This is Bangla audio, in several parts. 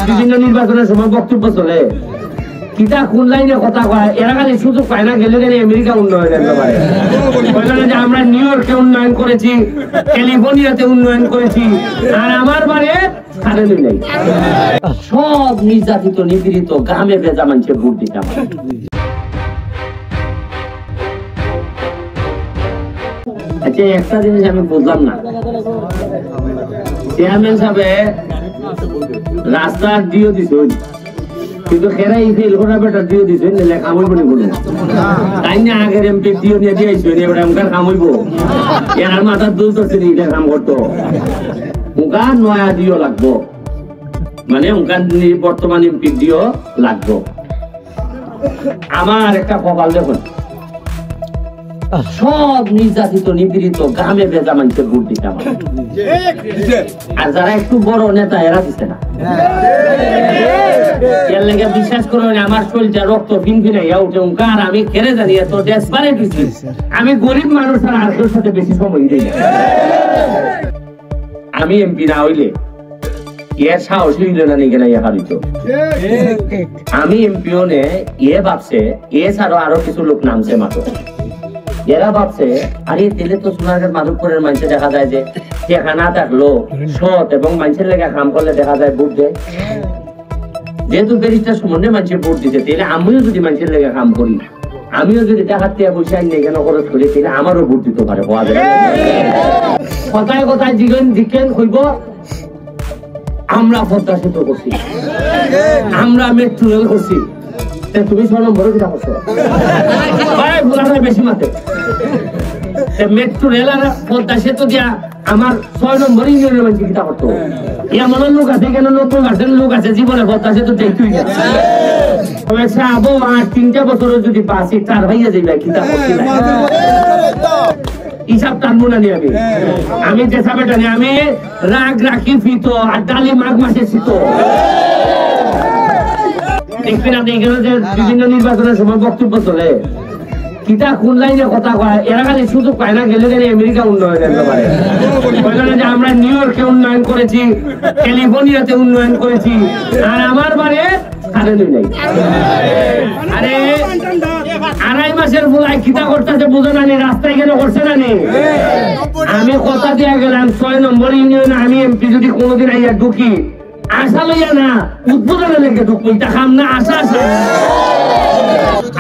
বিভিন্ন নির্বাচনের সময় বক্তব্য চলে কিতা কোন লাইনে কথা কয় এরা খালি সুযোগ পায় না গেলে গেলে আমেরিকা উন্নয়ন করতে পারে যে আমরা নিউ ইয়র্কে উন্নয়ন করেছি ক্যালিফোর্নিয়াতে উন্নয়ন করেছি আর আমার বারে কারেন্ট নেই সব নির্যাতিত নিপীড়িত গ্রামে ভেজা মানুষের ভোট দিতে আমার আচ্ছা একটা জিনিস আমি বুঝলাম না চেয়ারম্যান সাহেব রাস্তা দিও দিছে কিন্তু খেরা এই ফেল করা বেটা দিও দিছে নিলে কামই বলি বলি তাই না আগের এমপি দিও নিয়ে দিয়েছে এবারে আমকার কামইব এর মাথার দুল করছে এটা কাম করতো উনকা নয়া দিও লাগবো মানে উনকার বর্তমান এমপি দিও লাগবো আমার একটা কপাল দেখুন সব নির্যাতিত নিপীড়িত গ্রামে ভেজা মানুষের ভোট দিতে আমার আর যারা একটু বড় নেতা এরা দিচ্ছে না এর লেগে বিশ্বাস করো আমার শরীরটা রক্ত ফিনফিনাইয়া উঠে আর আমি খেলে জানি এত ডেসপারেট হইছি আমি গরিব মানুষ আর আর্থের সাথে বেশি সময় দিই না আমি এমপি না হইলে এর সাহস হইল না নিয়ে গেলে হারিত আমি এমপিও নে এ ভাবছে এ ছাড়া আরো কিছু লোক নামছে মাত্র এরা ভাবছে আরে তেলে তো সোনারগাঁর মাধবপুরের মানুষে দেখা যায় যে দেখা না থাকলো সৎ এবং মানুষের লেগে কাম করলে দেখা যায় ভোট দেয় যেহেতু ব্যারিস্টার সম্বন্ধে মানুষের ভোট দিতে তাহলে আমিও যদি মানুষের লেগে কাম করি আমিও যদি টাকা দিয়ে পয়সা নিয়ে কেন খরচ করি তাহলে আমারও ভোট দিতে পারে কথায় কথায় জিজ্ঞেন হইব আমরা পদ্মা সেতু করছি আমরা মেট্রো রেল করছি তুমি 6 নম্বরে কিনা করছো বেশি মাত্র মেট্রো রেল আর পদ্মা সেতু দিয়া আমার 6 নম্বর ইউনিয়নের মানুষ কিতা করতো এমন লোক আছে কেন নতুন গাছের লোক আছে জীবনে পদ্মা সেতু দেখতেই যাচ্ছে আবো আর 3টা বছরের যদি পাসি তার ভাইয়া যাইবা কিতা করছি হিসাব টানবো না আমি যেসা বেটা নি আমি রাগ রাখি ফিতো আর ডালি মাঘ মাসে শীত দেখবেন আপনি এখানে যে বিভিন্ন নির্বাচনের সময় বক্তব্য চলে কিতা কোন লাইনে কথা কয় এরা খালি সুযোগ পায় না গেলে গেলে আমেরিকা উন্নয়ন করতে পারে যে আমরা নিউ ইয়র্কে উন্নয়ন করেছি ক্যালিফোর্নিয়াতে উন্নয়ন করেছি আর আমার বারে কারেন্ট নেই আরে 2.5 মাসের বুলাই কিতা করতেছে বুঝো না রাস্তায় কেন করছে না আমি কথা দিয়ে গেলাম 6 নম্বর ইউনিয়নে আমি এমপি যদি কোনোদিন আইয়া ঢুকি আশা লইয়া না উদ্বোধনের লেগে ঢুকবো এটা খাম না আশা আছে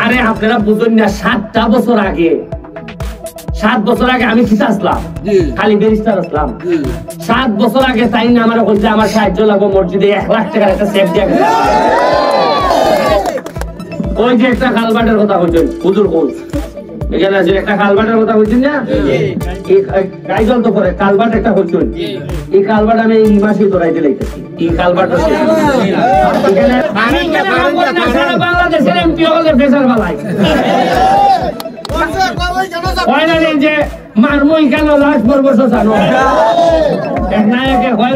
আরে আপনারা বুঝুন না 7 বছর আগে আমি কিতা আসলাম খালি ব্যারিস্টার আসলাম 7 বছর আগে তাই না আমার বলছে আমার সাহায্য লাগবো মসজিদে 1 লাখ টাকার একটা চেক দিয়ে ওই যে একটা কালবাটের কথা বলছেন হুজুর কোন এখানে আছে একটা কালবাটের কথা বলছেন না গাইজল তো করে কালবাট একটা বলছেন এই কালবাট আমি এই মাসে ধরাইতে লাইতেছি এই কালবাট এখানে বাংলাদেশের এমপি হলে প্রেসার বালাই হয় না যে মারমই কেন লাশ পর্ব জানো এক নায়কে হয়